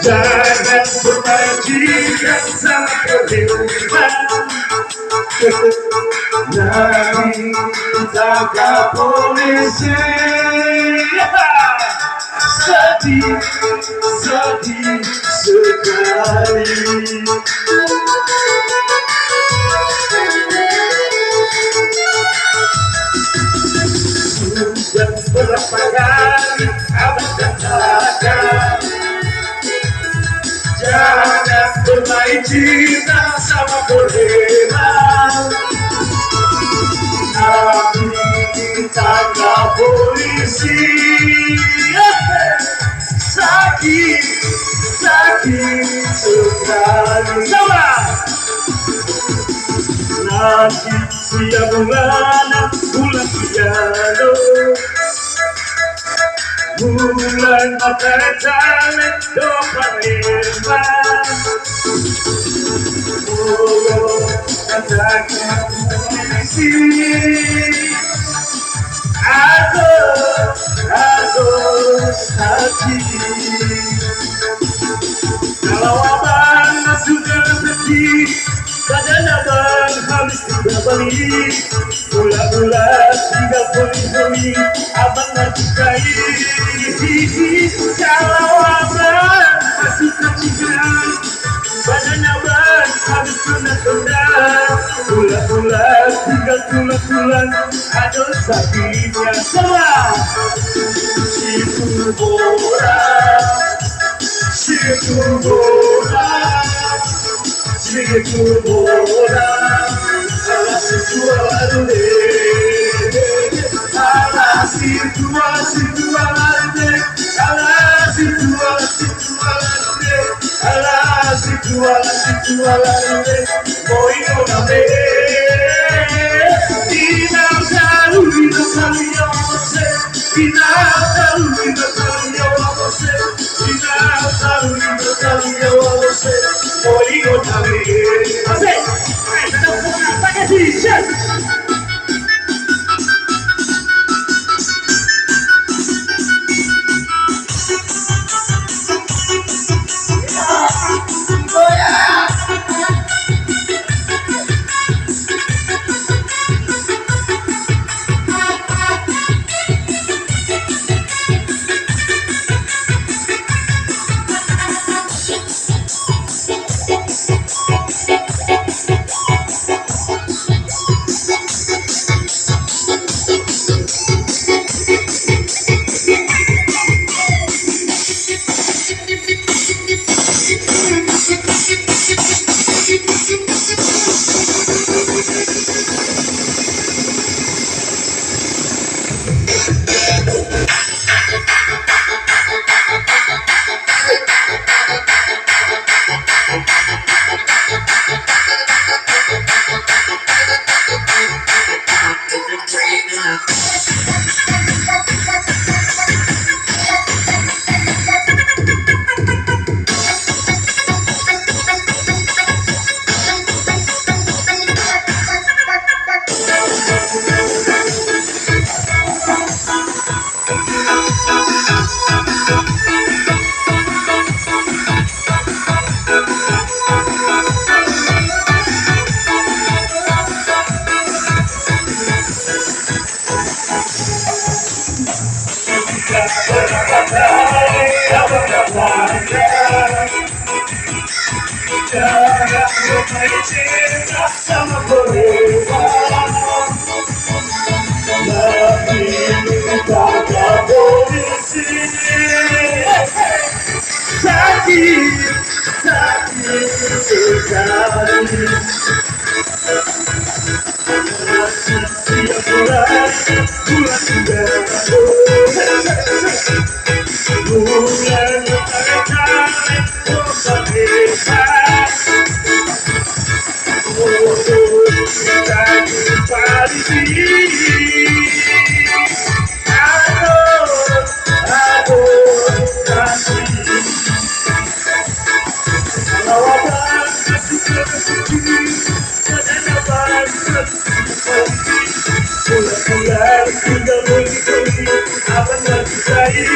Jangan bermajikan sama kehidupan. Nabi tangkap polisi. Sedih, sedih sekali. Sudah berapa kali abang katakan, jangan bermain cinta sama bolehan. Nabi ditangkap polisi. Sakit, sakit sekali. Sama. Nanti siap bulan piano, bulan matahari depan hebat. Oh, katakan polisi. Aku hati. Kalau abang sudah sedih, badan abang habis 3 balik. Mula-mula 3 poli-poli abang nasukai. Kalau abang masih kecilan, badan abang habis tunda-tunda. Mula-mula 3 tulang-tulang ada sakitnya. Sama situ borak, situ borak, situ borak. Alah situ alude, alah situ alude, alah situ alude, alah situ alude. Boy no name, dinasau yo você, dinasau yo você, dinasau yo você. Boy no name, você, não pode pagar isso. Sama bolehan, Nabi ditangkap polisi. Sakit, sakit sekali. Setiap bulan sudah bulan matahari depan hebat. Kita jumpa di sini. Aduh, kasih. Kalau abang suka sedih, badan abang sedih. Bulan-bulan 3 bulan abang lagi sayang.